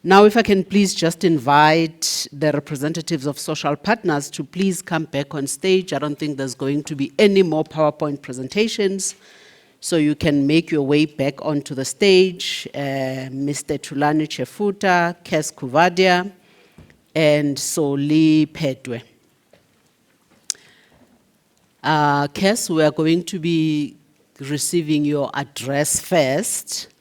Now, if I can please just invite the representatives of social partners to please come back on stage. I don't think there's going to be any more PowerPoint presentations. So you can make your way back onto the stage. Mr. Tulani Chefuta, Cas Coovadia, and Soli Pedwe. Cas, we are going to be receiving your address first.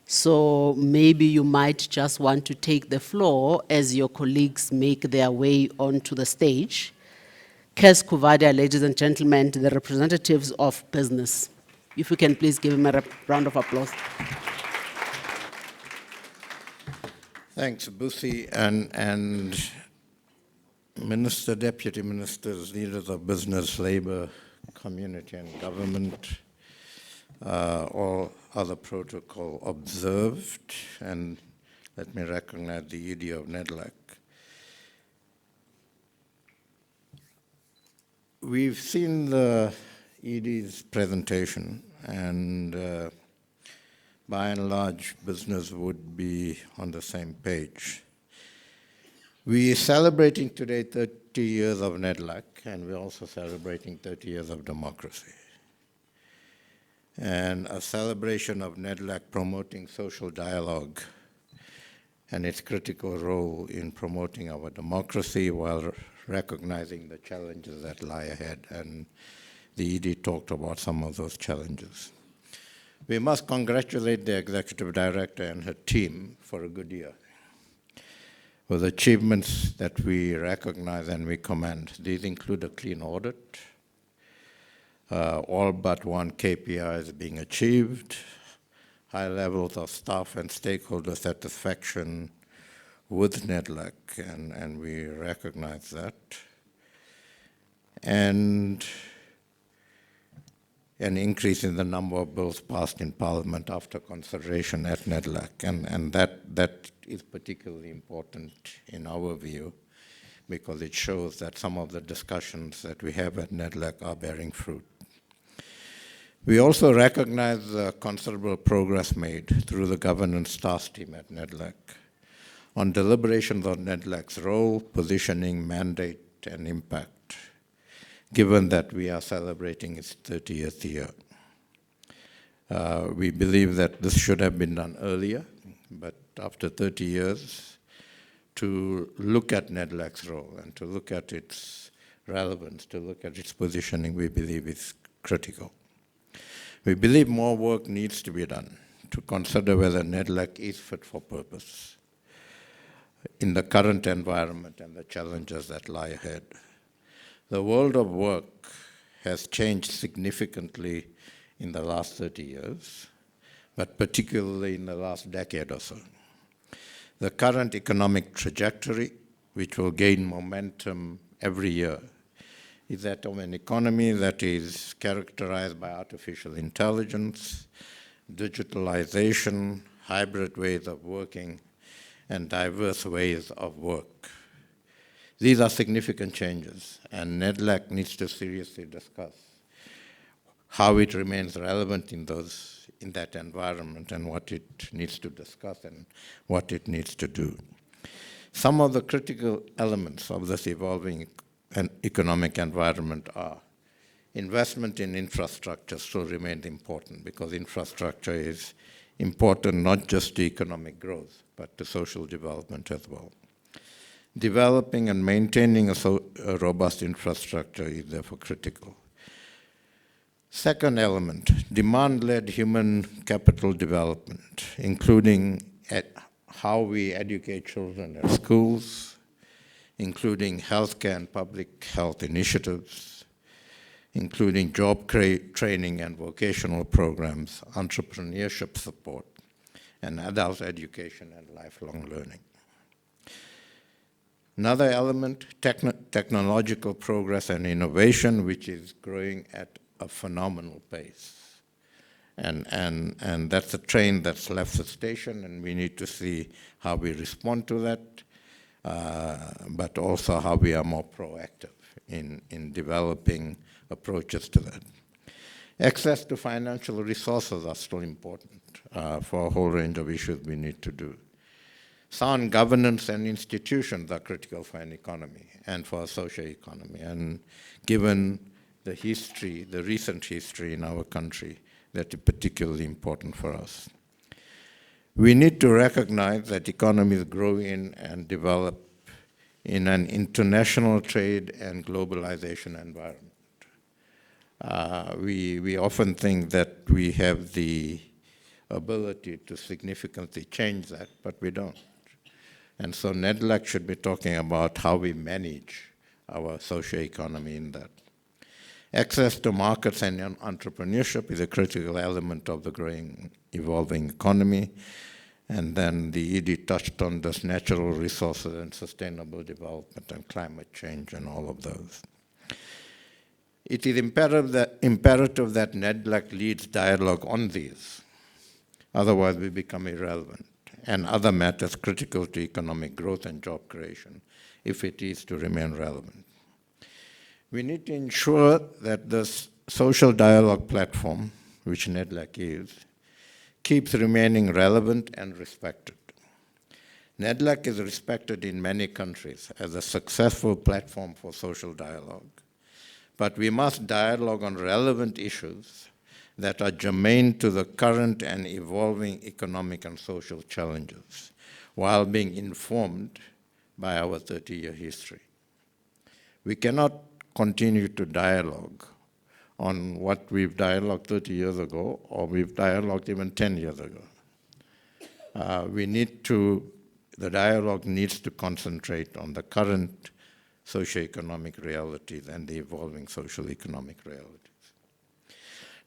So maybe you might just want to take the floor as your colleagues make their way onto the stage. Cas Coovadia, ladies and gentlemen, the representatives of business. If we can please give him a round of applause. Thanks, Busi, and Minister, Deputy Ministers, leaders of business, labor, community and government, all other protocol observed, and let me recognize the ED of NEDLAC. We've seen the ED's presentation, and by and large, business would be on the same page. We're celebrating today 30 years of NEDLAC, and we're also celebrating 30 years of democracy. And a celebration of NEDLAC promoting social dialogue and its critical role in promoting our democracy while recognizing the challenges that lie ahead. And the ED talked about some of those challenges. We must congratulate the Executive Director and her team for a good year, with achievements that we recognize and we commend. These include a clean audit, all but one KPI is being achieved, high levels of staff and stakeholder satisfaction with NEDLAC, and we recognize that. And an increase in the number of bills passed in Parliament after consideration at NEDLAC, and that is particularly important in our view, because it shows that some of the discussions that we have at NEDLAC are bearing fruit. We also recognize the considerable progress made through the governance task team at NEDLAC on deliberations on NEDLAC's role, positioning, mandate, and impact, given that we are celebrating its 30th year. We believe that this should have been done earlier, but after 30 years, to look at NEDLAC's role and to look at its relevance, to look at its positioning, we believe is critical. We believe more work needs to be done to consider whether NEDLAC is fit for purpose in the current environment and the challenges that lie ahead. The world of work has changed significantly in the last 30 years, but particularly in the last decade or so. The current economic trajectory, which will gain momentum every year, is that of an economy that is characterized by artificial intelligence, digitalization, hybrid ways of working, and diverse ways of work. These are significant changes, and NEDLAC needs to seriously discuss how it remains relevant in that environment and what it needs to discuss and what it needs to do. Some of the critical elements of this evolving economic environment are investment in infrastructure still remains important, because infrastructure is important not just to economic growth, but to social development as well. Developing and maintaining a robust infrastructure is therefore critical. Second element, demand-led human capital development, including how we educate children at schools, including healthcare and public health initiatives, including job training and vocational programs, entrepreneurship support, and adult education and lifelong learning. Another element, technological progress and innovation, which is growing at a phenomenal pace. And that's a train that's left the station, and we need to see how we respond to that, but also how we are more proactive in developing approaches to that. Access to financial resources are still important for a whole range of issues we need to do. Sound governance and institutions are critical for an economy and for a social economy. And given the history, the recent history in our country, that is particularly important for us. We need to recognize that economies grow in and develop in an international trade and globalization environment. We often think that we have the ability to significantly change that, but we don't. And so NEDLAC should be talking about how we manage our social economy in that. Access to markets and entrepreneurship is a critical element of the growing, evolving economy. And then the ED touched on this natural resources and sustainable development and climate change and all of those. It is imperative that NEDLAC leads dialogue on these. Otherwise, we become irrelevant, and other matters critical to economic growth and job creation, if it is to remain relevant. We need to ensure that this social dialogue platform, which NEDLAC is, keeps remaining relevant and respected. NEDLAC is respected in many countries as a successful platform for social dialogue, but we must dialogue on relevant issues that are germane to the current and evolving economic and social challenges, while being informed by our 30-year history. We cannot continue to dialogue on what we've dialogued 30 years ago, or we've dialogued even 10 years ago. The dialogue needs to concentrate on the current socioeconomic realities and the evolving social economic realities.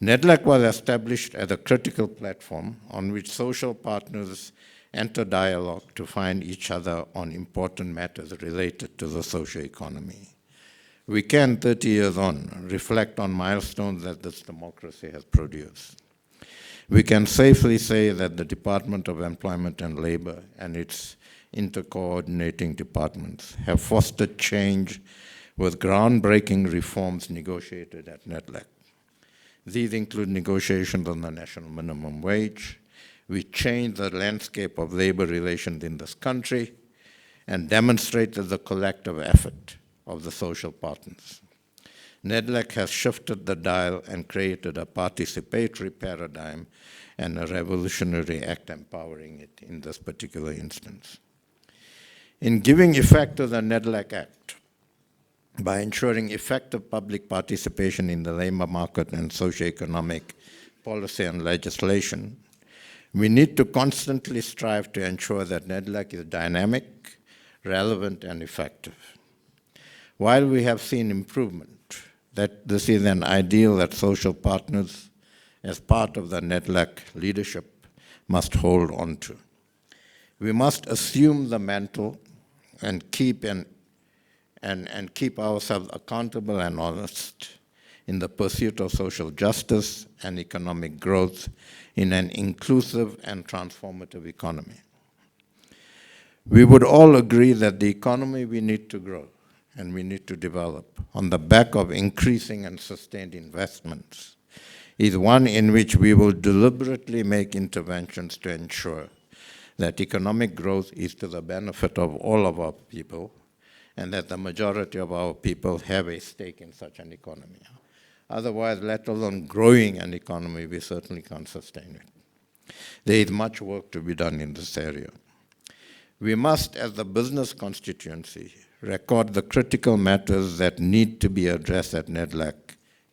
NEDLAC was established as a critical platform on which social partners enter dialogue to find each other on important matters related to the socioeconomy. We can, 30 years on, reflect on milestones that this democracy has produced. We can safely say that the Department of Employment and Labor and its intercoordinating departments have fostered change with groundbreaking reforms negotiated at NEDLAC. These include negotiations on the national minimum wage, which changed the landscape of labor relations in this country and demonstrated the collective effort of the social partners. NEDLAC has shifted the dial and created a participatory paradigm and a revolutionary act empowering it in this particular instance. In giving effect to the NEDLAC Act, by ensuring effective public participation in the labor market and socioeconomic policy and legislation, we need to constantly strive to ensure that NEDLAC is dynamic, relevant, and effective. While we have seen improvement, that this is an ideal that social partners, as part of the NEDLAC leadership, must hold on to. We must assume the mantle and keep ourselves accountable and honest in the pursuit of social justice and economic growth in an inclusive and transformative economy. We would all agree that the economy we need to grow and we need to develop on the back of increasing and sustained investments is one in which we will deliberately make interventions to ensure that economic growth is to the benefit of all of our people and that the majority of our people have a stake in such an economy. Otherwise, let alone growing an economy, we certainly can't sustain it. There is much work to be done in this area. We must, as the business constituency, record the critical matters that need to be addressed at NEDLAC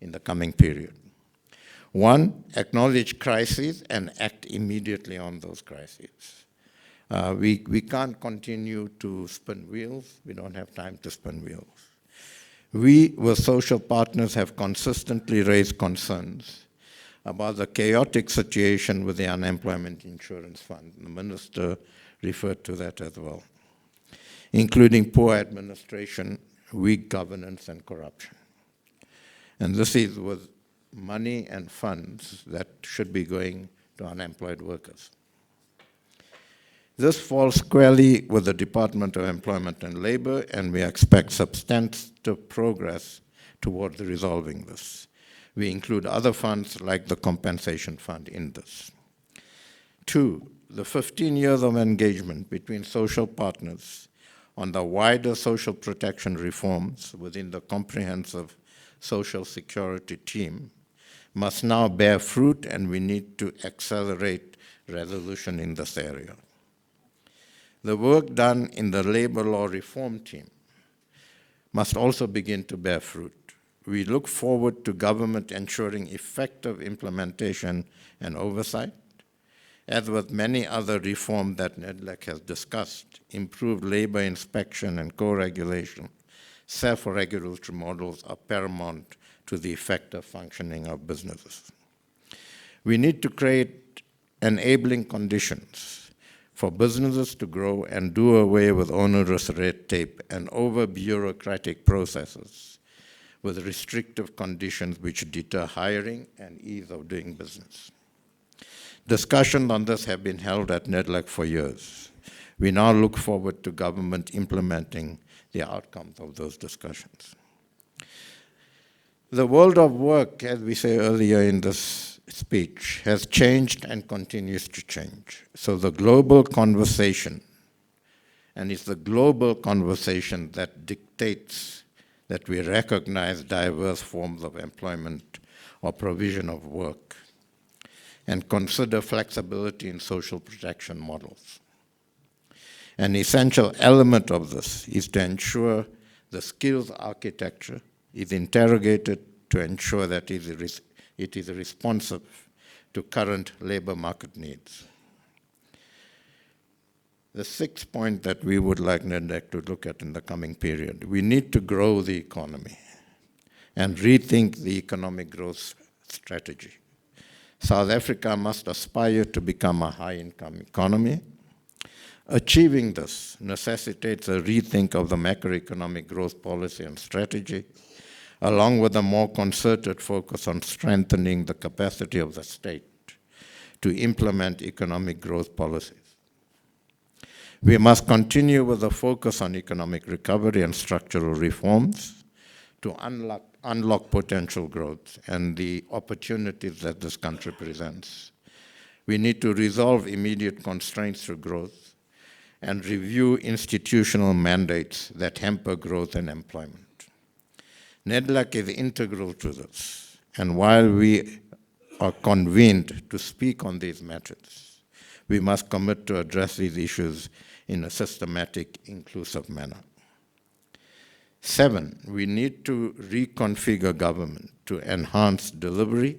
in the coming period. One, acknowledge crises and act immediately on those crises. We can't continue to spin wheels. We don't have time to spin wheels. We, with social partners, have consistently raised concerns about the chaotic situation with the Unemployment Insurance Fund. The minister referred to that as well, including poor administration, weak governance, and corruption. And this is with money and funds that should be going to unemployed workers. This falls squarely with the Department of Employment and Labor, and we expect substantive progress towards resolving this. We include other funds like the compensation fund in this. Two, the 15 years of engagement between social partners on the wider social protection reforms within the comprehensive social security team must now bear fruit, and we need to accelerate resolution in this area. The work done in the labor law reform team must also begin to bear fruit. We look forward to government ensuring effective implementation and oversight, as with many other reforms that NEDLAC has discussed. Improved labor inspection and co-regulation, self-regulatory models are paramount to the effective functioning of businesses. We need to create enabling conditions for businesses to grow and do away with onerous red tape and over-bureaucratic processes with restrictive conditions which deter hiring and ease of doing business. Discussions on this have been held at NEDLAC for years. We now look forward to government implementing the outcomes of those discussions. The world of work, as we say earlier in this speech, has changed and continues to change. So the global conversation, and it's the global conversation that dictates that we recognize diverse forms of employment or provision of work and consider flexibility in social protection models. An essential element of this is to ensure the skills architecture is interrogated to ensure that it is responsive to current labor market needs. The sixth point that we would like NEDLAC to look at in the coming period, we need to grow the economy and rethink the economic growth strategy. South Africa must aspire to become a high-income economy. Achieving this necessitates a rethink of the macroeconomic growth policy and strategy, along with a more concerted focus on strengthening the capacity of the state to implement economic growth policies. We must continue with a focus on economic recovery and structural reforms to unlock potential growth and the opportunities that this country presents. We need to resolve immediate constraints to growth and review institutional mandates that hamper growth and employment. NEDLAC is integral to this, and while we are convened to speak on these matters, we must commit to address these issues in a systematic, inclusive manner. 7, we need to reconfigure government to enhance delivery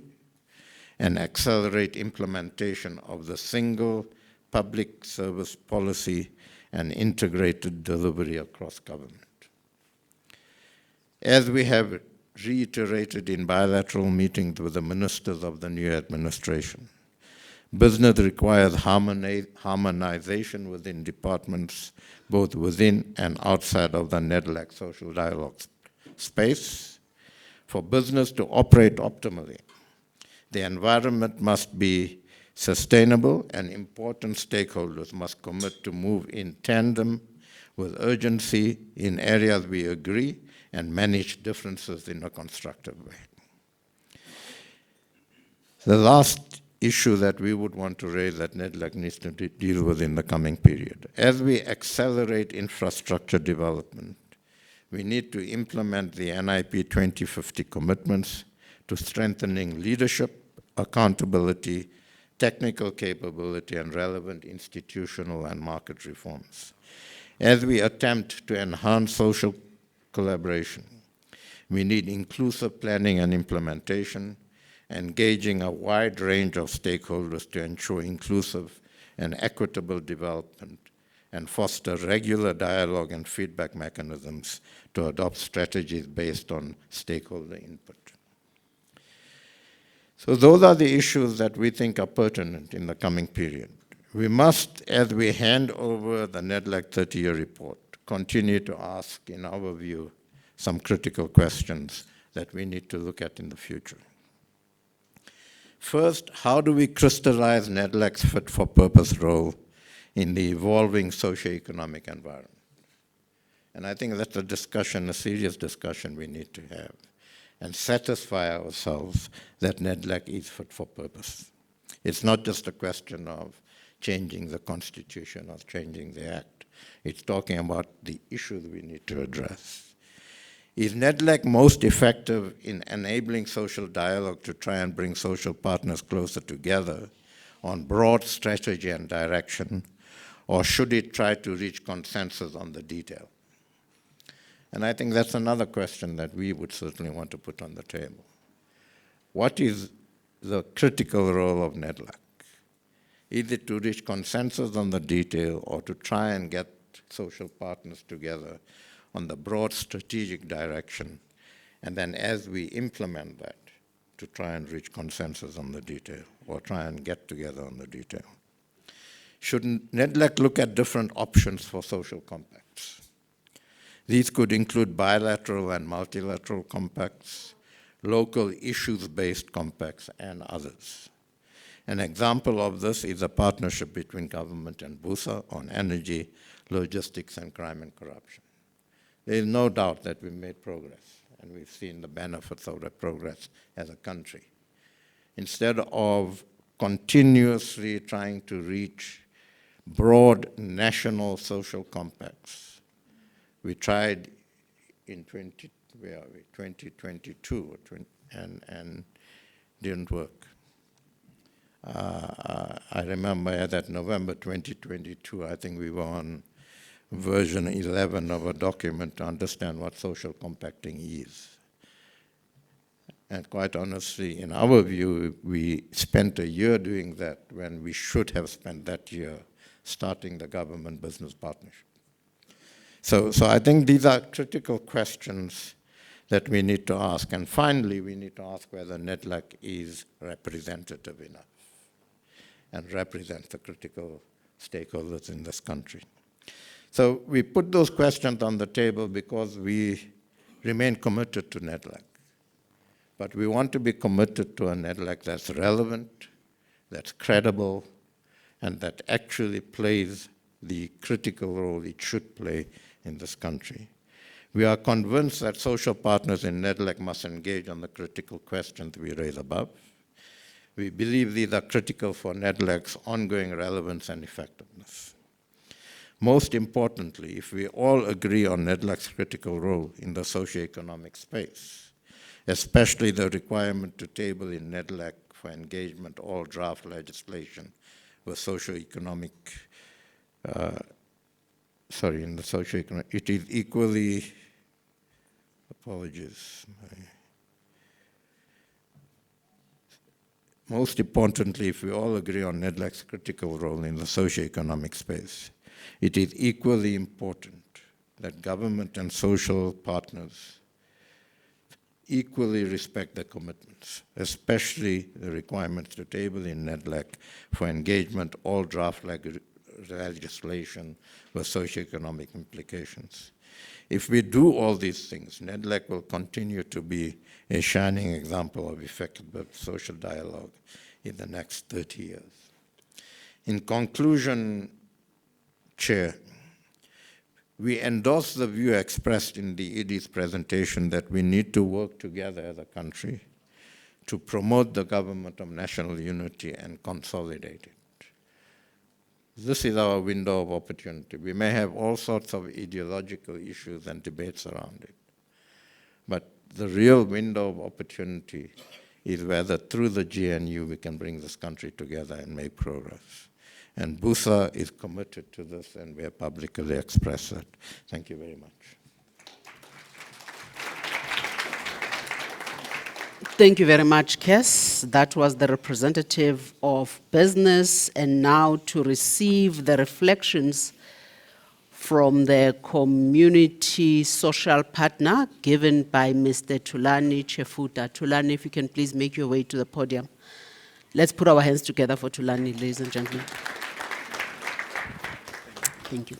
and accelerate implementation of the single public service policy and integrated delivery across government. As we have reiterated in bilateral meetings with the ministers of the new administration, business requires harmonization within departments, both within and outside of the NEDLAC social dialogue space. For business to operate optimally, the environment must be sustainable, and important stakeholders must commit to move in tandem with urgency in areas we agree and manage differences in a constructive way. The last issue that we would want to raise that NEDLAC needs to deal with in the coming period. As we accelerate infrastructure development, we need to implement the NIP 2050 commitments to strengthening leadership, accountability, technical capability, and relevant institutional and market reforms. As we attempt to enhance social collaboration, we need inclusive planning and implementation, engaging a wide range of stakeholders to ensure inclusive and equitable development, and foster regular dialogue and feedback mechanisms to adopt strategies based on stakeholder input. So those are the issues that we think are pertinent in the coming period. We must, as we hand over the NEDLAC 30-year report, continue to ask, in our view, some critical questions that we need to look at in the future. First, how do we crystallize NEDLAC's fit-for-purpose role in the evolving socio-economic environment? And I think that's a discussion, a serious discussion we need to have, and satisfy ourselves that NEDLAC is fit for purpose. It's not just a question of changing the Constitution or changing the Act. It's talking about the issues we need to address. Is NEDLAC most effective in enabling social dialogue to try and bring social partners closer together on broad strategy and direction, or should it try to reach consensus on the detail? And I think that's another question that we would certainly want to put on the table. What is the critical role of NEDLAC? Is it to reach consensus on the detail or to try and get social partners together on the broad strategic direction, and then as we implement that, to try and reach consensus on the detail or try and get together on the detail? Should NEDLAC look at different options for social compacts? These could include bilateral and multilateral compacts, local issues-based compacts, and others. An example of this is a partnership between government and BUSA on energy, logistics, and crime and corruption. There is no doubt that we've made progress, and we've seen the benefits of that progress as a country. Instead of continuously trying to reach broad national social compacts, we tried in 2022 and didn't work. I remember that November 2022, I think we were on version 11 of a document to understand what social compacting is. And quite honestly, in our view, we spent a year doing that when we should have spent that year starting the government-business partnership. So I think these are critical questions that we need to ask. And finally, we need to ask whether NEDLAC is representative enough and represents the critical stakeholders in this country. So we put those questions on the table because we remain committed to NEDLAC. But we want to be committed to a NEDLAC that's relevant, that's credible, and that actually plays the critical role it should play in this country. We are convinced that social partners in NEDLAC must engage on the critical questions we raise above. We believe these are critical for NEDLAC's ongoing relevance and effectiveness. Most importantly, if we all agree on NEDLAC's critical role in the socioeconomic space, especially the requirement to table in NEDLAC for engagement all draft legislation with socioeconomic, in the socioeconomic, it is equally, most importantly, if we all agree on NEDLAC's critical role in the socioeconomic space, it is equally important that government and social partners equally respect their commitments, especially the requirements to table in NEDLAC for engagement all draft legislation with socioeconomic implications. If we do all these things, NEDLAC will continue to be a shining example of effective social dialogue in the next 30 years. In conclusion, Chair, we endorse the view expressed in the ED's presentation that we need to work together as a country to promote the government of national unity and consolidate it. This is our window of opportunity. We may have all sorts of ideological issues and debates around it, but the real window of opportunity is whether through the GNU we can bring this country together and make progress. And BUSA is committed to this, and we have publicly expressed that. Thank you very much. Thank you very much, Cas. That was the representative of business, and now to receive the reflections from the community social partner given by Mr. Thulani Chefuta. Thulani, if you can please make your way to the podium. Let's put our hands together for Thulani, ladies and gentlemen. Thank you.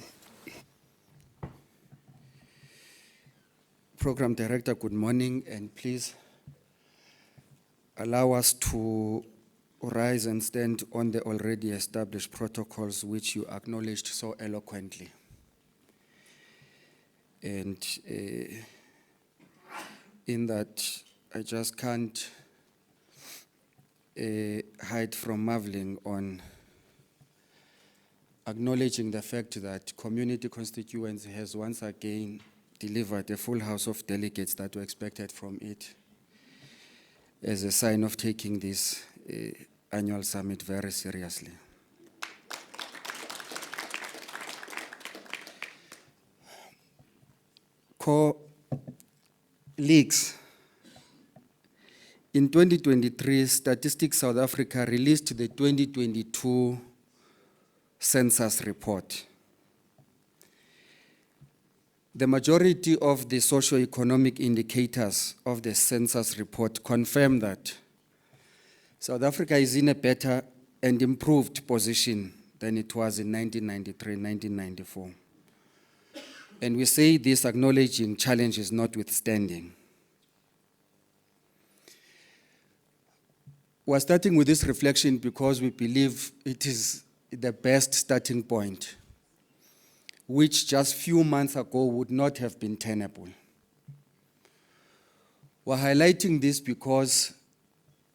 Program Director, good morning, and please allow us to rise and stand on the already established protocols which you acknowledged so eloquently. And in that, I just can't hide from marveling on acknowledging the fact that community constituency has once again delivered a full house of delegates that were expected from it, as a sign of taking this annual summit very seriously. Colleagues, in 2023, Statistics South Africa released the 2022 census report. The majority of the socio-economic indicators of the census report confirm that South Africa is in a better and improved position than it was in 1993, 1994. And we say this acknowledging challenges notwithstanding. We're starting with this reflection because we believe it is the best starting point, which just few months ago would not have been tenable. We're highlighting this because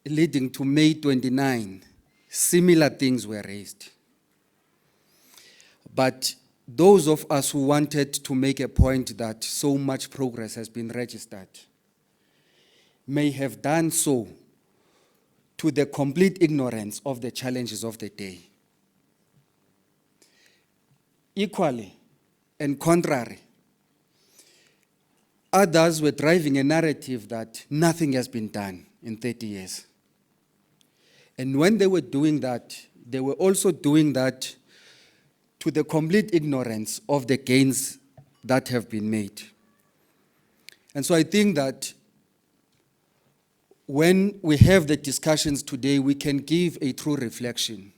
leading to May 29, similar things were raised. But those of us who wanted to make a point that so much progress has been registered may have done so to the complete ignorance of the challenges of the day. Equally and contrary, others were driving a narrative that nothing has been done in 30 years. And when they were doing that, they were also doing that to the complete ignorance of the gains that have been made. And so I think that when we have the discussions today, we can give a true reflection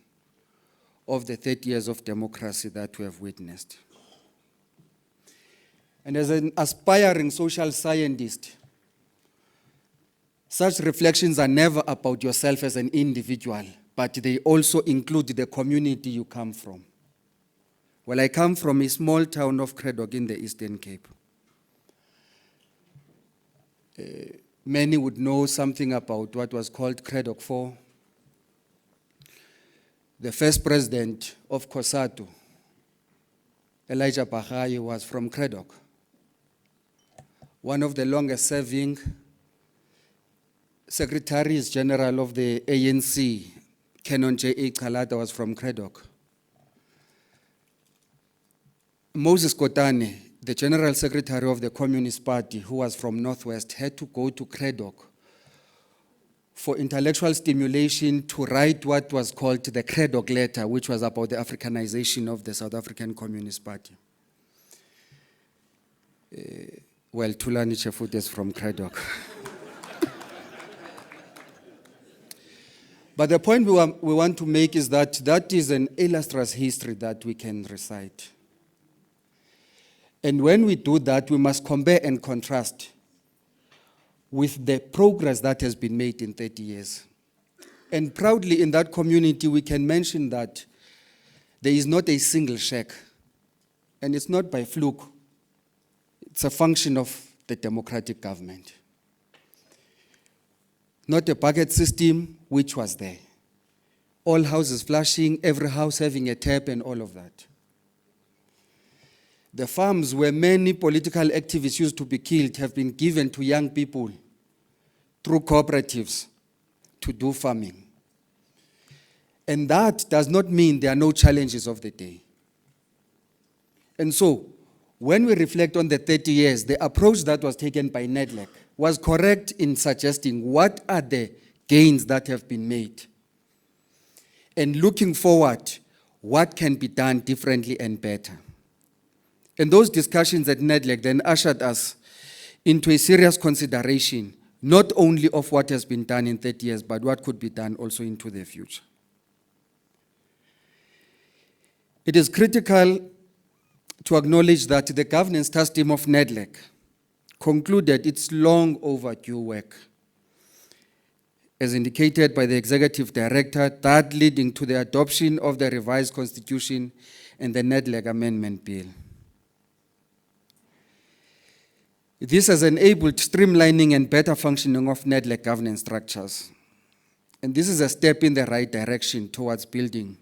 of the 30 years of democracy that we have witnessed. And as an aspiring social scientist, such reflections are never about yourself as an individual, but they also include the community you come from. Well, I come from a small town of Craddock in the Eastern Cape. Many would know something about what was called Craddock 4. The first president of COSATU, Elijah Bahai, was from Craddock. One of the longest serving secretaries general of the ANC, Canon J.A. Kalada, was from Craddock. Moses Kotane, the General Secretary of the Communist Party, who was from Northwest, had to go to Craddock for intellectual stimulation to write what was called the Craddock Letter, which was about the Africanization of the South African Communist Party. Well, Thulani Chefut is from Craddock. But the point we want to make is that that is an illustrious history that we can recite. And when we do that, we must compare and contrast with the progress that has been made in 30 years. And proudly in that community, we can mention that there is not a single shack. And it's not by fluke. It's a function of the democratic government. Not a bucket system, which was there. All houses flashing, every house having a tap and all of that. The farms where many political activists used to be killed have been given to young people through cooperatives to do farming. And that does not mean there are no challenges of the day. And so, when we reflect on the 30 years, the approach that was taken by NEDLAC was correct in suggesting what are the gains that have been made. And looking forward, what can be done differently and better. And those discussions at NEDLAC then ushered us into a serious consideration, not only of what has been done in 30 years, but what could be done also into the future. It is critical to acknowledge that the governance task team of NEDLAC concluded its long overdue work, as indicated by the executive director, that leading to the adoption of the revised constitution and the NEDLAC amendment bill. This has enabled streamlining and better functioning of NEDLAC governance structures. And this is a step in the right direction towards building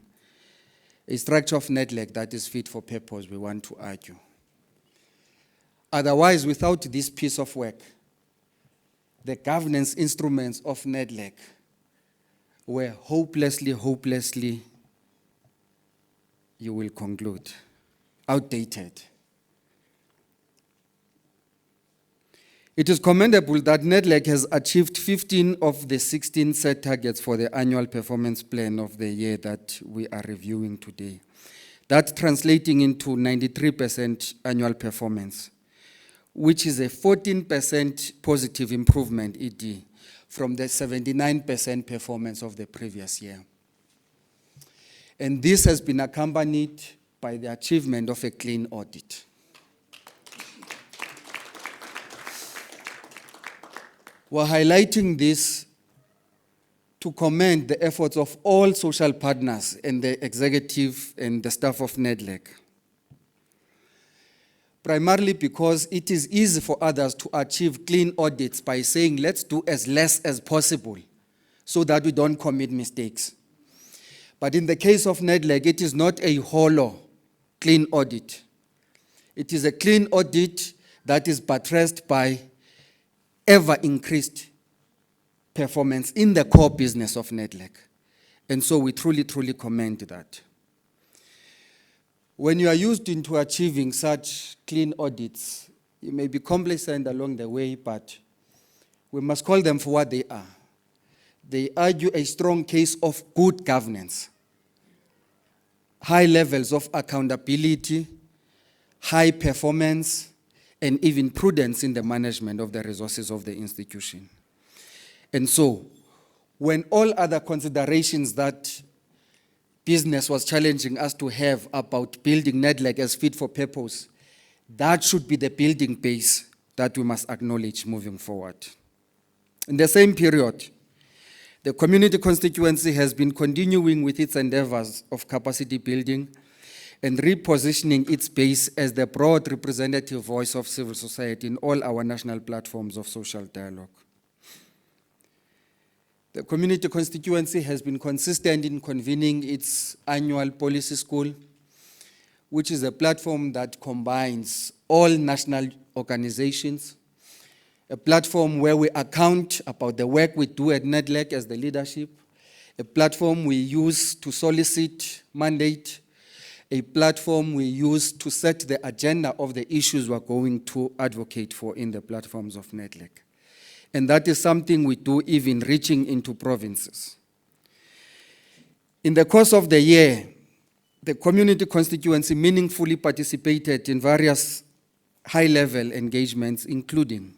a structure of NEDLAC that is fit for purpose, we want to argue. Otherwise, without this piece of work, the governance instruments of NEDLAC were hopelessly, you will conclude, outdated. It is commendable that NEDLAC has achieved 15 of the 16 set targets for the annual performance plan of the year that we are reviewing today. That translating into 93% annual performance, which is a 14% positive improvement, ED, from the 79% performance of the previous year. And this has been accompanied by the achievement of a clean audit. We're highlighting this to commend the efforts of all social partners and the executive and the staff of NEDLAC. Primarily because it is easy for others to achieve clean audits by saying, let's do as less as possible so that we don't commit mistakes. But in the case of NEDLAC, it is not a hollow clean audit. It is a clean audit that is buttressed by ever-increased performance in the core business of NEDLAC. And so we truly commend that. When you are used into achieving such clean audits, you may be complacent along the way, but we must call them for what they are. They argue a strong case of good governance, high levels of accountability, high performance, and even prudence in the management of the resources of the institution. And so, when all other considerations that business was challenging us to have about building NEDLAC as fit for purpose, that should be the building base that we must acknowledge moving forward. In the same period, the community constituency has been continuing with its endeavors of capacity building and repositioning its base as the broad representative voice of civil society in all our national platforms of social dialogue. The community constituency has been consistent in convening its annual policy school, which is a platform that combines all national organizations, a platform where we account about the work we do at NEDLAC as the leadership, a platform we use to solicit mandate, a platform we use to set the agenda of the issues we're going to advocate for in the platforms of NEDLAC. And that is something we do even reaching into provinces. In the course of the year, the community constituency meaningfully participated in various high-level engagements, including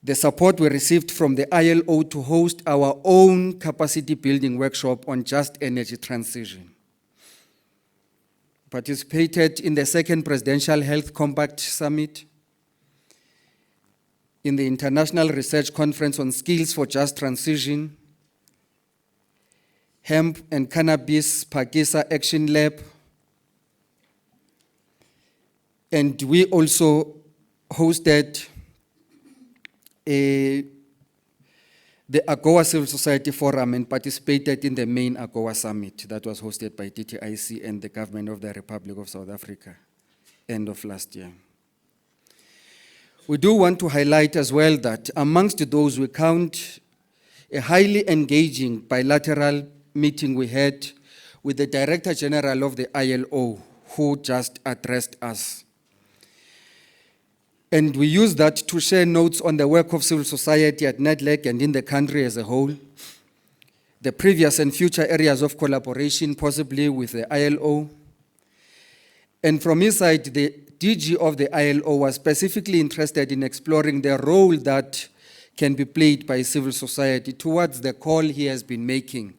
the support we received from the ILO to host our own capacity building workshop on just energy transition. Participated in the second Presidential Health Compact Summit, in the International Research Conference on Skills for Just Transition, Hemp and Cannabis Pakisa Action Lab, and we also hosted the AGOA Civil Society Forum and participated in the main AGOA Summit that was hosted by TTIC and the Government of the Republic of South Africa, end of last year. We do want to highlight as well that amongst those we count a highly engaging bilateral meeting we had with the Director General of the ILO, who just addressed us. And we use that to share notes on the work of civil society at NEDLAC and in the country as a whole, the previous and future areas of collaboration, possibly with the ILO. And from his side, the DG of the ILO was specifically interested in exploring the role that can be played by civil society towards the call he has been making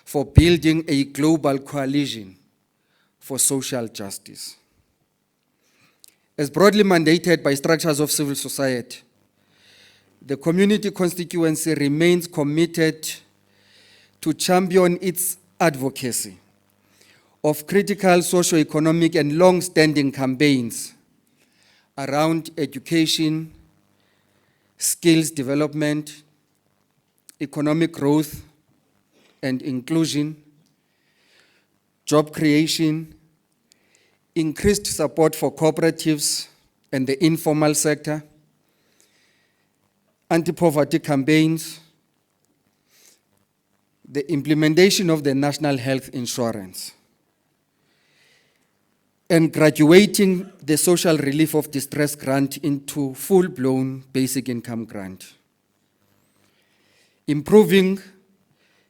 for building a global coalition for social justice. As broadly mandated by structures of civil society, the community constituency remains committed to champion its advocacy of critical socio-economic and long-standing campaigns around education, skills development, economic growth, and inclusion, job creation, increased support for cooperatives and the informal sector, anti-poverty campaigns, the implementation of the national health insurance, and graduating the social relief of distress grant into full-blown basic income grant. Improving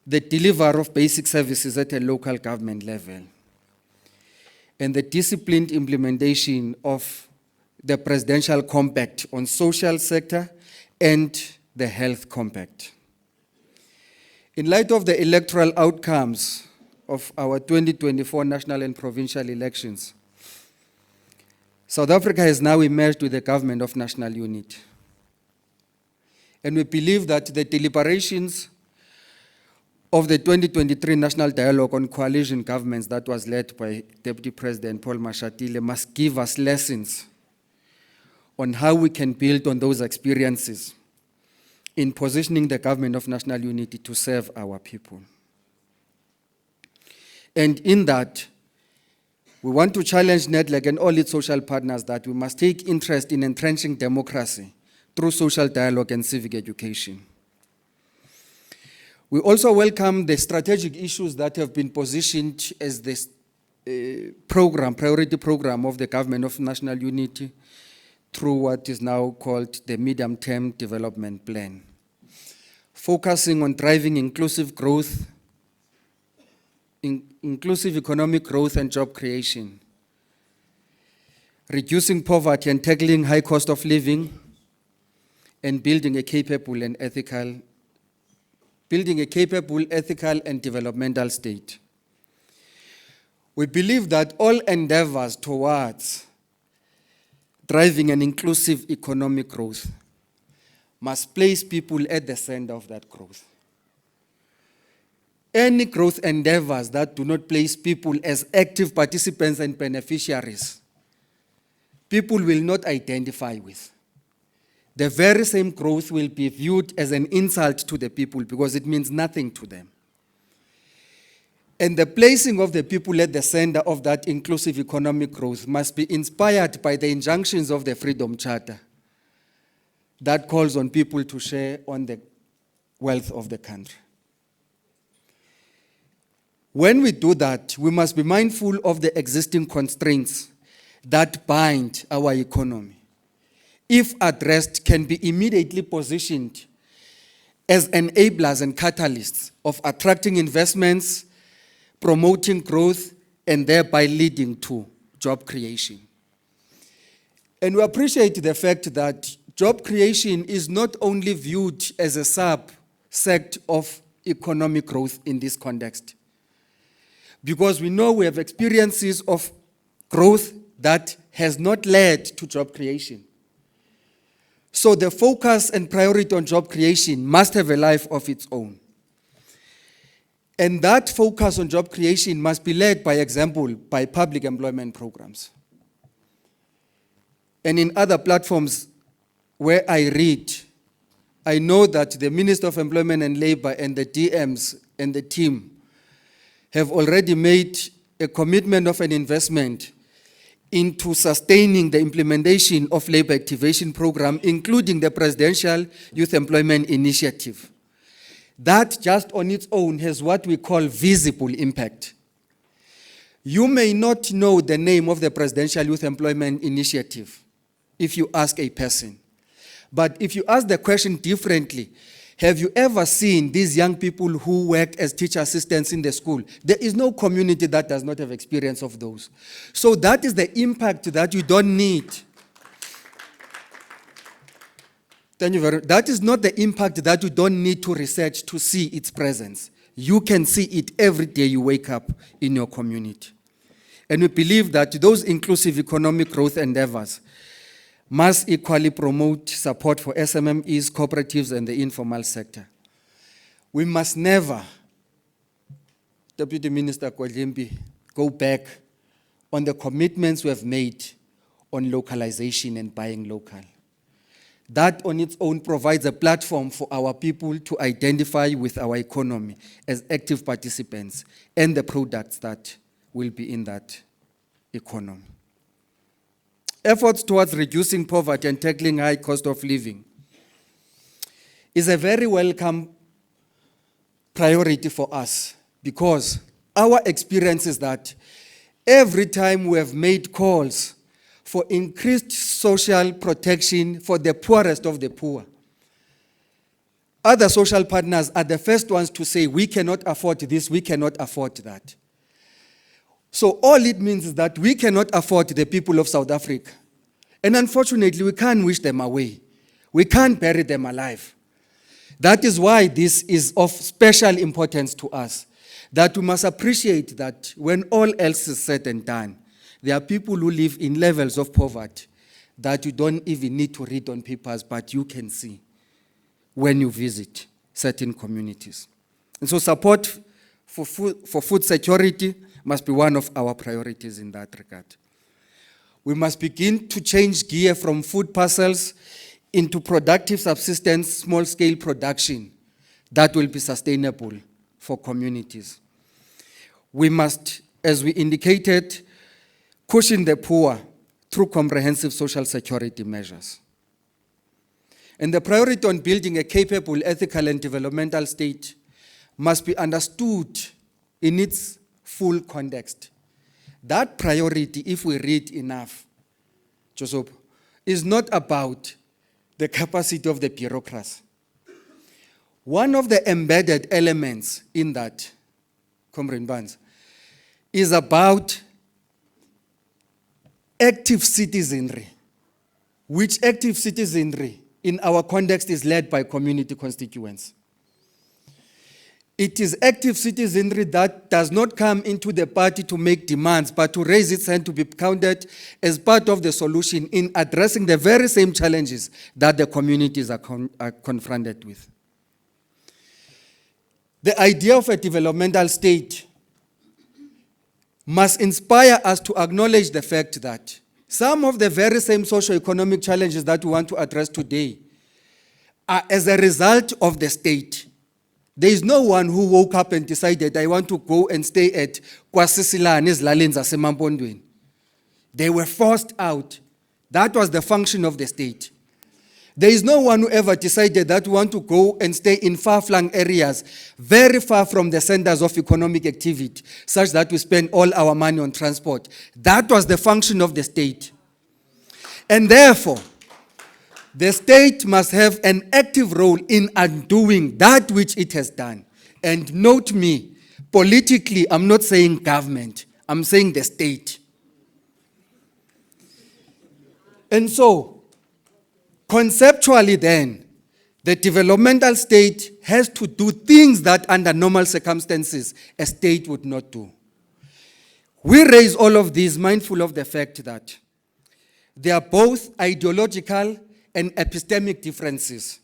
the delivery of basic services at a local government level, and the disciplined implementation of the Presidential Compact on social sector and the Health Compact. In light of the electoral outcomes of our 2024 national and provincial elections, South Africa has now emerged with a government of national unity. And we believe that the deliberations of the 2023 National Dialogue on Coalition Governments that was led by Deputy President Paul Mashatile must give us lessons on how we can build on those experiences in positioning the government of national unity to serve our people. And in that, we want to challenge NEDLAC and all its social partners that we must take interest in entrenching democracy through social dialogue and civic education. We also welcome the strategic issues that have been positioned as this priority program of the Government of National Unity through what is now called the Medium-Term Development Plan, focusing on driving inclusive growth, inclusive economic growth and job creation, reducing poverty and tackling high cost of living, and building a capable, ethical and developmental state. We believe that all endeavors towards driving an inclusive economic growth must place people at the center of that growth. Any growth endeavors that do not place people as active participants and beneficiaries, people will not identify with. The very same growth will be viewed as an insult to the people because it means nothing to them. And the placing of the people at the center of that inclusive economic growth must be inspired by the injunctions of the Freedom Charter that calls on people to share on the wealth of the country. When we do that, we must be mindful of the existing constraints that bind our economy. If addressed, can be immediately positioned as enablers and catalysts of attracting investments, promoting growth, and thereby leading to job creation. And we appreciate the fact that job creation is not only viewed as a sub-sect of economic growth in this context, because we know we have experiences of growth that has not led to job creation. So the focus and priority on job creation must have a life of its own. And that focus on job creation must be led, by example, by public employment programs. And in other platforms where I read, I know that the Minister of Employment and Labor and the DMs and the team have already made a commitment of an investment into sustaining the implementation of labor activation program, including the Presidential Youth Employment Initiative. That just on its own has what we call visible impact. You may not know the name of the Presidential Youth Employment Initiative if you ask a person. But if you ask the question differently, have you ever seen these young people who work as teacher assistants in the school? There is no community that does not have experience of those. So that is the impact that you don't need. Thank you very much. That is not the impact that you don't need to research to see its presence. You can see it every day you wake up in your community. And we believe that those inclusive economic growth endeavors must equally promote support for SMMEs, cooperatives, and the informal sector. We must never, Deputy Minister Kwadlimpi, go back on the commitments we have made on localization and buying local. That on its own provides a platform for our people to identify with our economy as active participants and the products that will be in that economy. Efforts towards reducing poverty and tackling high cost of living is a very welcome priority for us, because our experience is that every time we have made calls for increased social protection for the poorest of the poor, other social partners are the first ones to say, we cannot afford this, we cannot afford that. So all it means is that we cannot afford the people of South Africa. And unfortunately, we can't wish them away. We can't bury them alive. That is why this is of special importance to us, that we must appreciate that when all else is said and done, there are people who live in levels of poverty that you don't even need to read on papers, but you can see when you visit certain communities. And so support for food security must be one of our priorities in that regard. We must begin to change gear from food parcels into productive subsistence, small-scale production that will be sustainable for communities. We must, as we indicated, cushion the poor through comprehensive social security measures. And the priority on building a capable, ethical, and developmental state must be understood in its full context. That priority, if we read enough, Joseph, is not about the capacity of the bureaucracy. One of the embedded elements in that, Comrade Barnes, is about active citizenry, which active citizenry in our context is led by community constituents. It is active citizenry that does not come into the party to make demands, but to raise its hand to be counted as part of the solution in addressing the very same challenges that the communities are confronted with. The idea of a developmental state must inspire us to acknowledge the fact that some of the very same socio-economic challenges that we want to address today are as a result of the state. There is no one who woke up and decided, I want to go and stay at Kwasisilane ezilalini zasemampondweni. They were forced out. That was the function of the state. There is no one who ever decided that we want to go and stay in far-flung areas, very far from the centers of economic activity, such that we spend all our money on transport. That was the function of the state. And therefore, the state must have an active role in undoing that which it has done. And note me, politically, I'm not saying government, I'm saying the state. And so, conceptually then, the developmental state has to do things that under normal circumstances a state would not do. We raise all of these mindful of the fact that they are both ideological and epistemic differences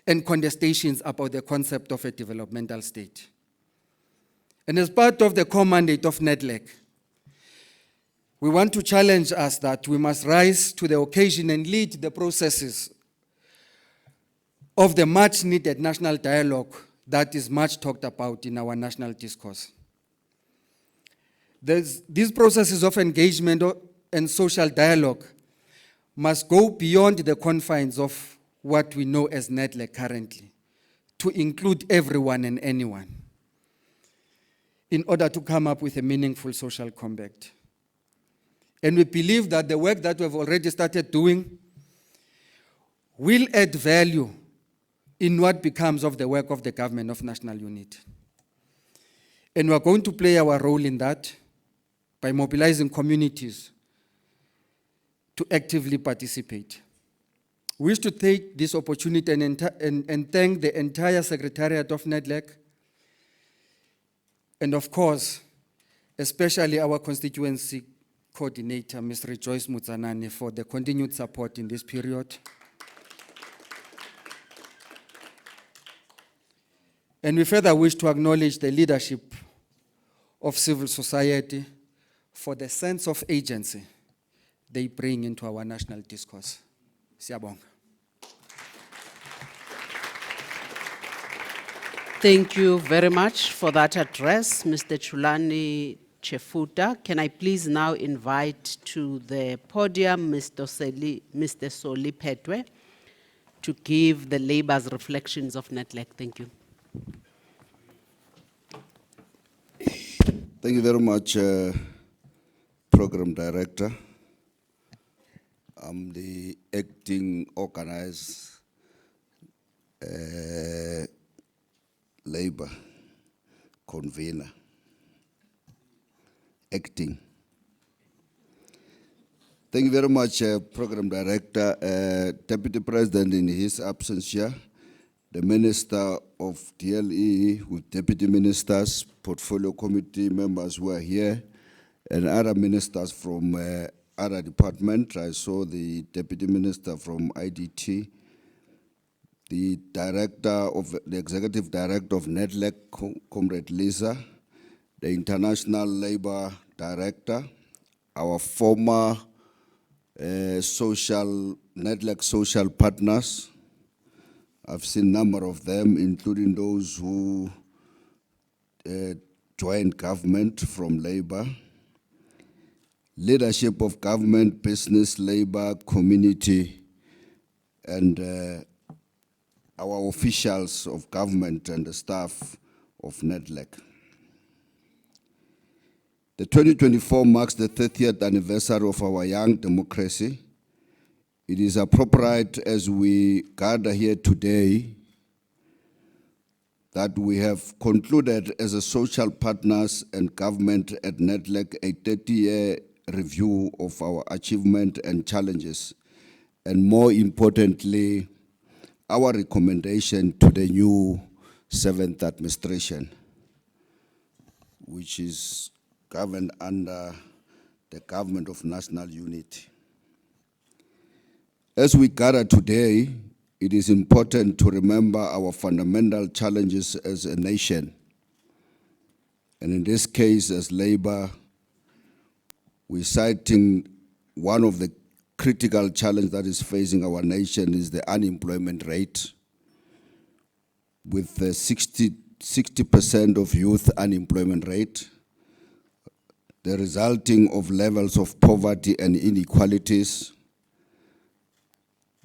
and contestations about the concept of a developmental state. And as part of the core mandate of NEDLAC, we want to challenge us that we must rise to the occasion and lead the processes of the much needed national dialogue that is much talked about in our national discourse. These processes of engagement and social dialogue must go beyond the confines of what we know as NEDLAC currently, to include everyone and anyone, in order to come up with a meaningful social compact. And we believe that the work that we have already started doing will add value in what becomes of the work of the Government of National Unity. And we are going to play our role in that by mobilizing communities to actively participate. We wish to take this opportunity and thank the entire Secretariat of NEDLAC, and of course, especially our constituency coordinator, Ms. Rejoice Mutsanane, for the continued support in this period. And we further wish to acknowledge the leadership of civil society for the sense of agency they bring into our national discourse. Siyabonga. Thank you very much for that address, Mr. Chulani Chefuta. Can I please now invite to the podium Mr. Soli Petwe to give the Labour's reflections of NETLEC. Thank you. Thank you very much, Program Director. I'm the acting organized labor convener. Acting. Thank you very much, Program Director. Deputy President in his absence here, the Minister of DLE with Deputy Ministers, Portfolio Committee members who are here, and other ministers from other departments. I saw the Deputy Minister from IDT, the Executive Director of NETLEC, Comrade Lisa, the International Labour Director, our former NETLEC social partners. I've seen a number of them, including those who joined government from Labour, leadership of government, business, Labour, community, and our officials of government and the staff of NETLEC. The 2024 marks the 30th anniversary of our young democracy. It is appropriate as we gather here today that we have concluded as a social partners and government at NETLEC a 30-year review of our achievement and challenges, and more importantly, our recommendation to the new 7th administration, which is governed under the Government of National Unity. As we gather today, it is important to remember our fundamental challenges as a nation. And in this case, as Labour, we're citing one of the critical challenges that is facing our nation is the unemployment rate, with the 60% of youth unemployment rate, the resulting of levels of poverty and inequalities,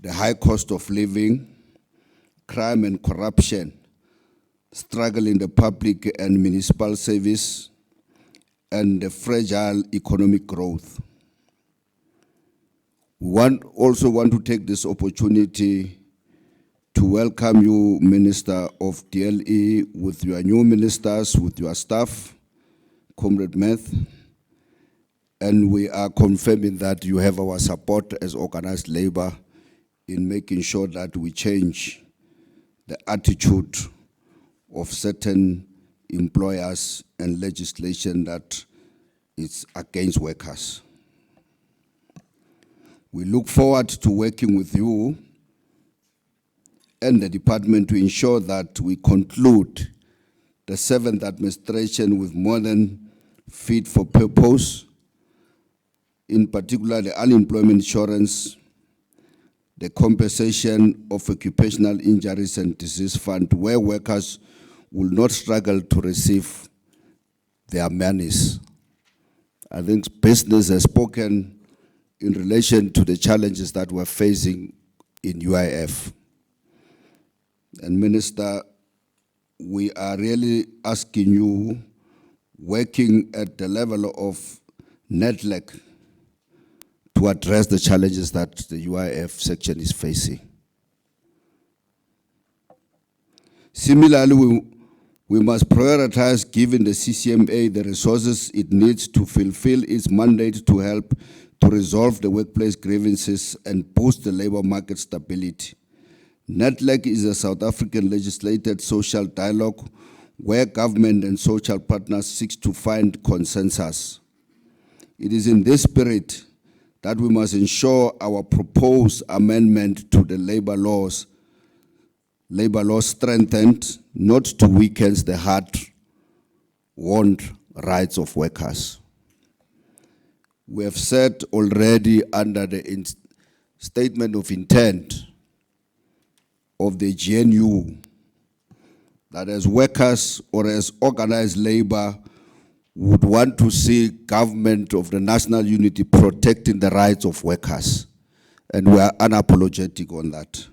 the high cost of living, crime and corruption, struggle in the public and municipal service, and the fragile economic growth. We also want to take this opportunity to welcome you, Minister of DLE, with your new ministers, with your staff, Comrade Meth, and we are confirming that you have our support as organized labor in making sure that we change the attitude of certain employers and legislation that is against workers. We look forward to working with you and the department to ensure that we conclude the 7th administration with more than fit for purpose, in particular the unemployment insurance, the compensation of occupational injuries and disease fund, where workers will not struggle to receive their monies. I think business has spoken in relation to the challenges that we're facing in UIF. And Minister, we are really asking you, working at the level of NETLEC, to address the challenges that the UIF section is facing. Similarly, we must prioritize giving the CCMA the resources it needs to fulfill its mandate to help to resolve the workplace grievances and boost the labor market stability. NETLEC is a South African legislated social dialogue where government and social partners seek to find consensus. It is in this spirit that we must ensure our proposed amendment to the labor laws strengthened, not to weaken the hard-won rights of workers. We have said already under the statement of intent of the GNU that as workers or as organized labor, would want to see government of the national unity protecting the rights of workers. And we are unapologetic on that.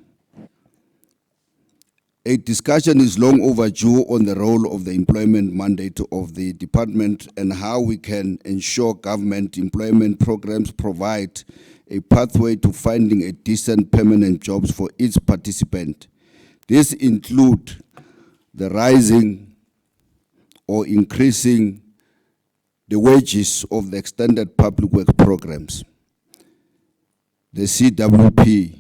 A discussion is long overdue on the role of the employment mandate of the department and how we can ensure government employment programs provide a pathway to finding a decent permanent jobs for each participant. This includes the rising or increasing the wages of the extended public work programs, the CWP,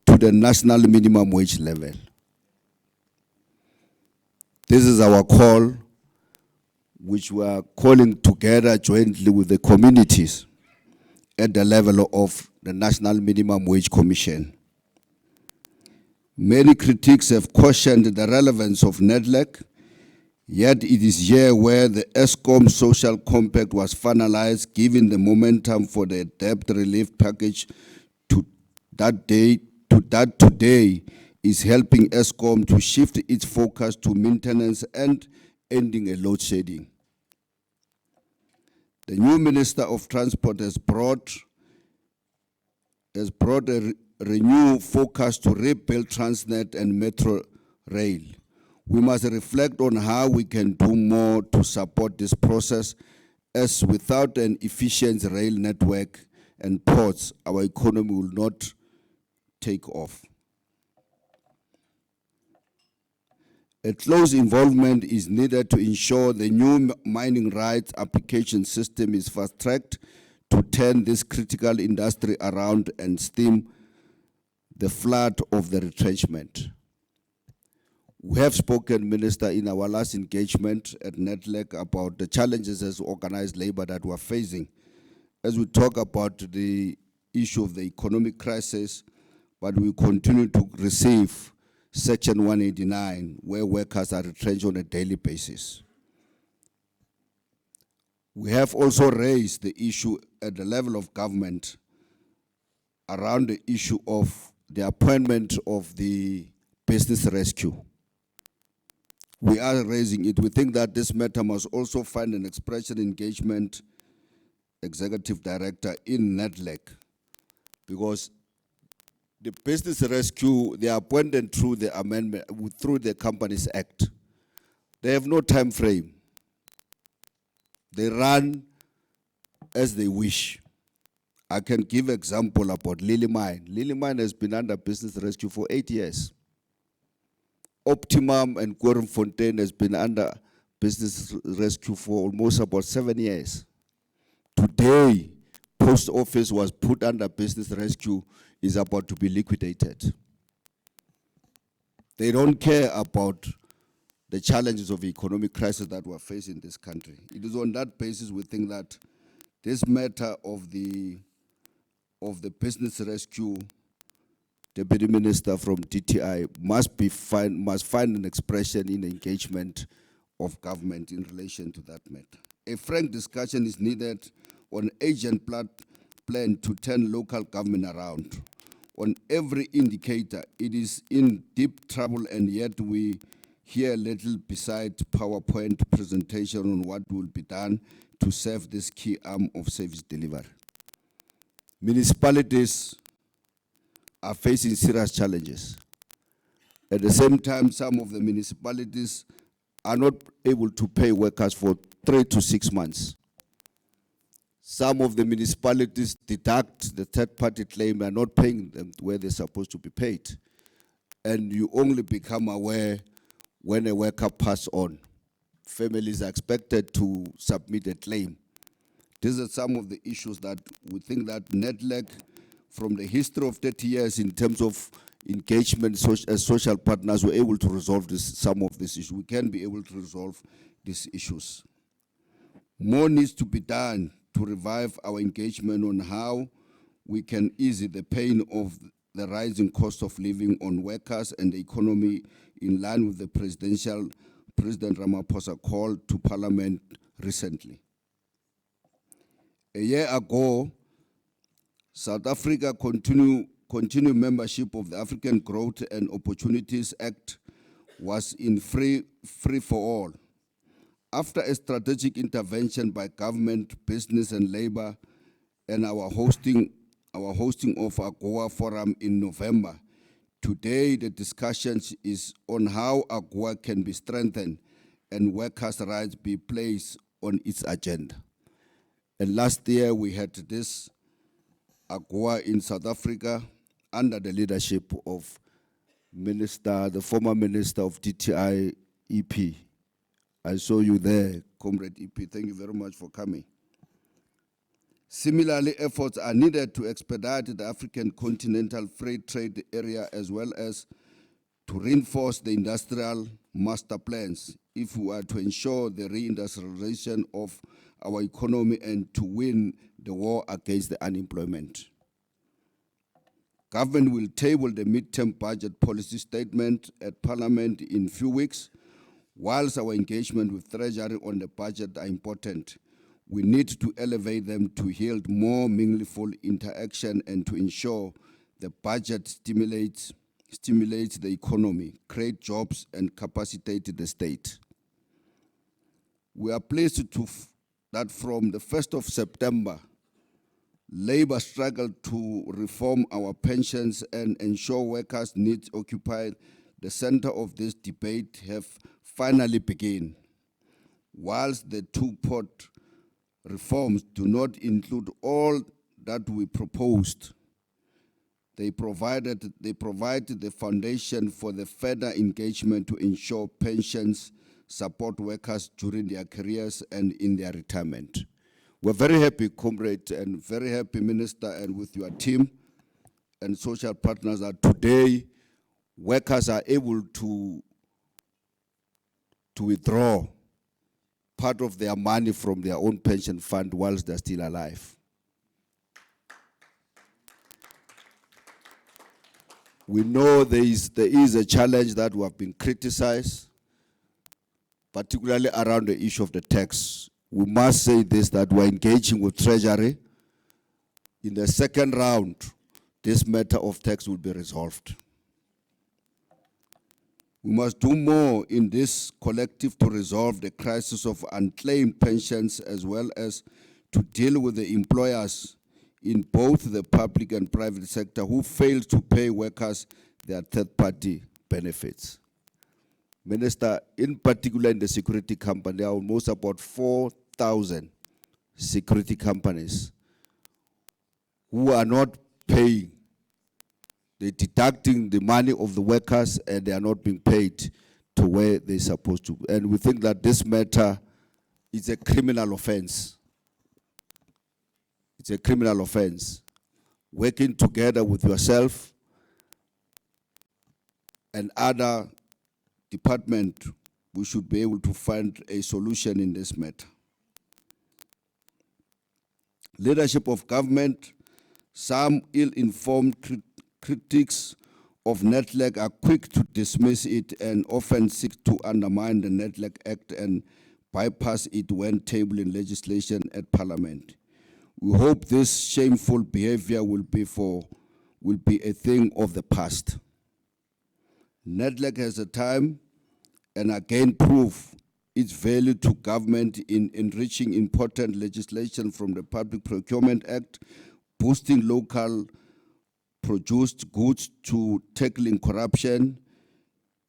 to the national minimum wage level. This is our call, which we are calling together jointly with the communities at the level of the National Minimum Wage Commission. Many critics have cautioned the relevance of NEDLAC, yet it is here where the ESCOM social compact was finalized, giving the momentum for the debt relief package that today is helping ESCOM to shift its focus to maintenance and ending a load shedding. The new Minister of Transport has brought a renewed focus to rebuild Transnet and Metro Rail. We must reflect on how we can do more to support this process, as without an efficient rail network and ports, our economy will not take off. A close involvement is needed to ensure the new mining rights application system is fast-tracked to turn this critical industry around and stem the flood of the retrenchment. We have spoken, Minister, in our last engagement at NEDLAC about the challenges as organized labor that we're facing as we talk about the issue of the economic crisis, but we continue to receive Section 189, where workers are retrenched on a daily basis. We have also raised the issue at the level of government around the issue of the appointment of the business rescue. We are raising it. We think that this matter must also find an expression engagement executive director in NEDLAC, because the business rescue, they are appointed through the amendment, through the Companies Act. They have no time frame. They run as they wish. I can give example about Lily Mine. Lily Mine has been under business rescue for 8 years. Optimum and Fontaine has been under business rescue for almost about 7 years. Today, Post Office was put under business rescue, is about to be liquidated. They don't care about the challenges of the economic crisis that we're facing in this country. It is on that basis we think that this matter of the business rescue, Deputy Minister from DTI must find an expression in engagement of government in relation to that matter. A frank discussion is needed on agent plan to turn local government around. On every indicator, it is in deep trouble, and yet we hear little beside PowerPoint presentation on what will be done to serve this key arm of service delivery. Municipalities are facing serious challenges. At the same time, some of the municipalities are not able to pay workers for 3 to 6 months. Some of the municipalities deduct the third-party claim and are not paying them where they're supposed to be paid. And you only become aware when a worker passes on. Families are expected to submit a claim. These are some of the issues that we think that NEDLAC, from the history of 30 years in terms of engagement as social partners, we're able to resolve some of these issues. We can be able to resolve these issues. More needs to be done to revive our engagement on how we can ease the pain of the rising cost of living on workers and the economy, in line with the President Ramaphosa call to Parliament recently. A year ago, South Africa continued membership of the African Growth and Opportunities Act was in free for all. After a strategic intervention by government, business and labor, and our hosting of AGOA forum in November, today the discussion is on how AGOA can be strengthened and workers' rights be placed on its agenda. And last year we had this AGOA in South Africa under the leadership of the former Minister of DTI, EP. I saw you there, Comrade EP. Thank you very much for coming. Similarly, efforts are needed to expedite the African continental free trade area as well as to reinforce the industrial master plans if we are to ensure the reindustrialization of our economy and to win the war against the unemployment. Government will table the midterm budget policy statement at Parliament in few weeks. Whilst our engagement with Treasury on the budget are important, we need to elevate them to yield more meaningful interaction and to ensure the budget stimulates the economy, create jobs and capacitate the state. We are pleased that from the 1st of September, Labour struggled to reform our pensions and ensure workers' needs occupy the center of this debate have finally begun. Whilst the two-pot reforms do not include all that we proposed, they provide the foundation for the further engagement to ensure pensions support workers during their careers and in their retirement. We're very happy, Comrade, and very happy, Minister, and with your team and social partners that today workers are able to withdraw part of their money from their own pension fund whilst they're still alive. We know there is a challenge that we have been criticized, particularly around the issue of the tax. We must say this, that we're engaging with Treasury. In the second round, this matter of tax will be resolved. We must do more in this collective to resolve the crisis of unclaimed pensions as well as to deal with the employers in both the public and private sector who fail to pay workers their third-party benefits. Minister, in particular in the security company, there are almost about 4,000 security companies who are not paying. They're deducting the money of the workers and they are not being paid to where they're supposed to. And we think that this matter is a criminal offense. It's a criminal offense. Working together with yourself and other departments, we should be able to find a solution in this matter. Leadership of government, some ill-informed critics of NETLAC are quick to dismiss it and often seek to undermine the NETLAC Act and bypass it when tabling legislation at Parliament. We hope this shameful behavior will be a thing of the past. NETLAC has a time and again prove its value to government in enriching important legislation from the Public Procurement Act, boosting local produced goods to tackling corruption,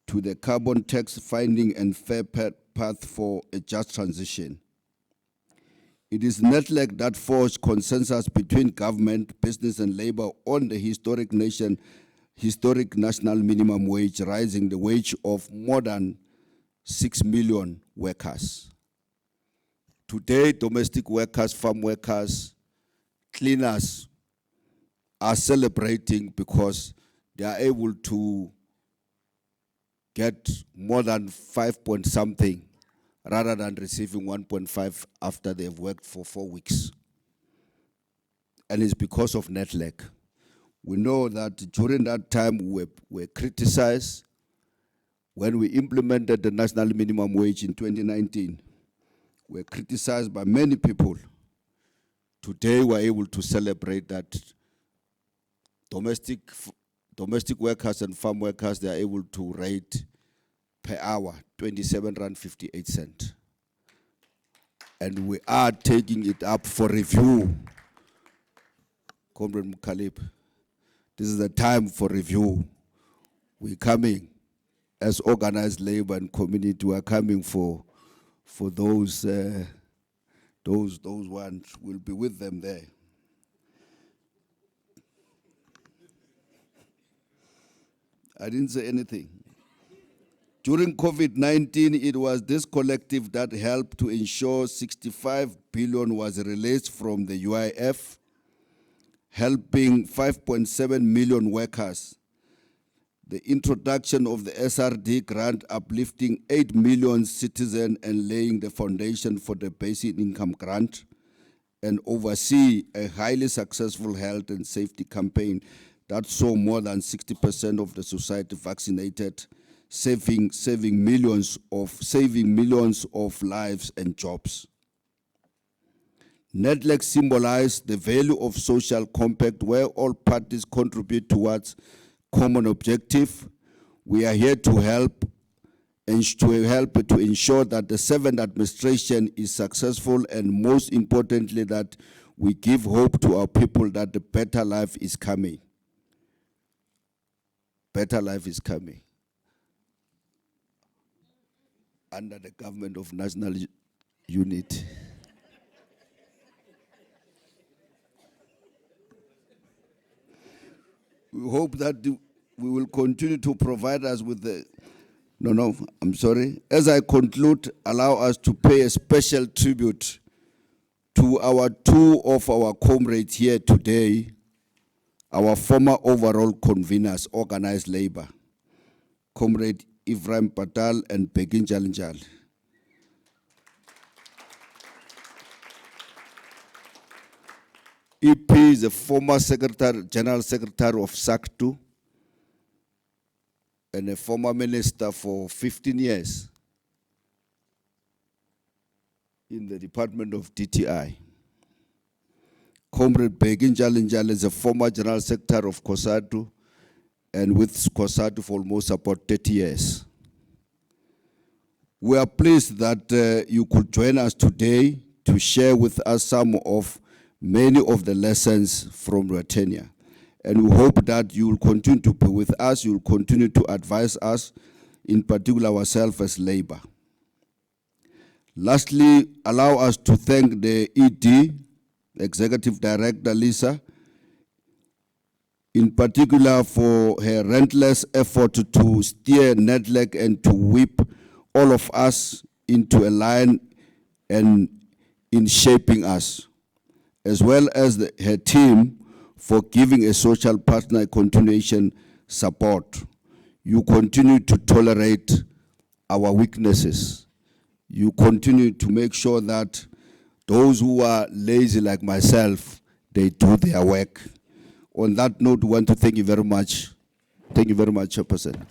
to the carbon tax finding and fair path for a just transition. It is NETLAC that forged consensus between government, business and labor on the historic national minimum wage, rising the wage of more than 6 million workers. Today, domestic workers, farm workers, cleaners are celebrating because they are able to get more than 5 point something rather than receiving 1.5 after they've worked for 4 weeks. And it's because of NETLAC. We know that during that time we were criticized when we implemented the national minimum wage in 2019. We were criticized by many people. Today we're able to celebrate that domestic workers and farm workers, they are able to rate per hour 27.58 rand. and we are taking it up for review. Comrade Mukhalip, this is the time for review. We're coming as organized labor and community. We are coming for those ones. We'll be with them there. I didn't say anything. During COVID-19, it was this collective that helped to ensure 65 billion was released from the UIF, helping 5.7 million workers. The introduction of the SRD grant uplifting 8 million citizens and laying the foundation for the basic income grant, and oversee a highly successful health and safety campaign that saw more than 60% of the society vaccinated, saving millions of lives and jobs. NEDLAC symbolized the value of social compact where all parties contribute towards common objective. We are here to help to ensure that the 7th administration is successful, and most importantly that we give hope to our people that the better life is coming. Better life is coming under the government of national unity. We hope that we will continue to provide us with the, I'm sorry. As I conclude, allow us to pay a special tribute to two of our comrades here today, our former overall conveners, organized labor, Comrade Ephraim Patel and Begin Jalinjal. EP is a former General Secretary of SACTU and a former minister for 15 years in the Department of DTI. Comrade Begin Jalinjal is a former General Secretary of COSATU and with COSATU for almost about 30 years. We are pleased that you could join us today to share with us many of the lessons from your tenure. And we hope that you will continue to be with us, you will continue to advise us, in particular ourselves as labor. Lastly, allow us to thank the ED, Executive Director Lisa, in particular for her relentless effort to steer NEDLAC and to whip all of us into a line and in shaping us, as well as her team for giving a social partner continuation support. You continue to tolerate our weaknesses. You continue to make sure that those who are lazy like myself, they do their work. On that note, we want to thank you very much. Thank you very much, Chairperson.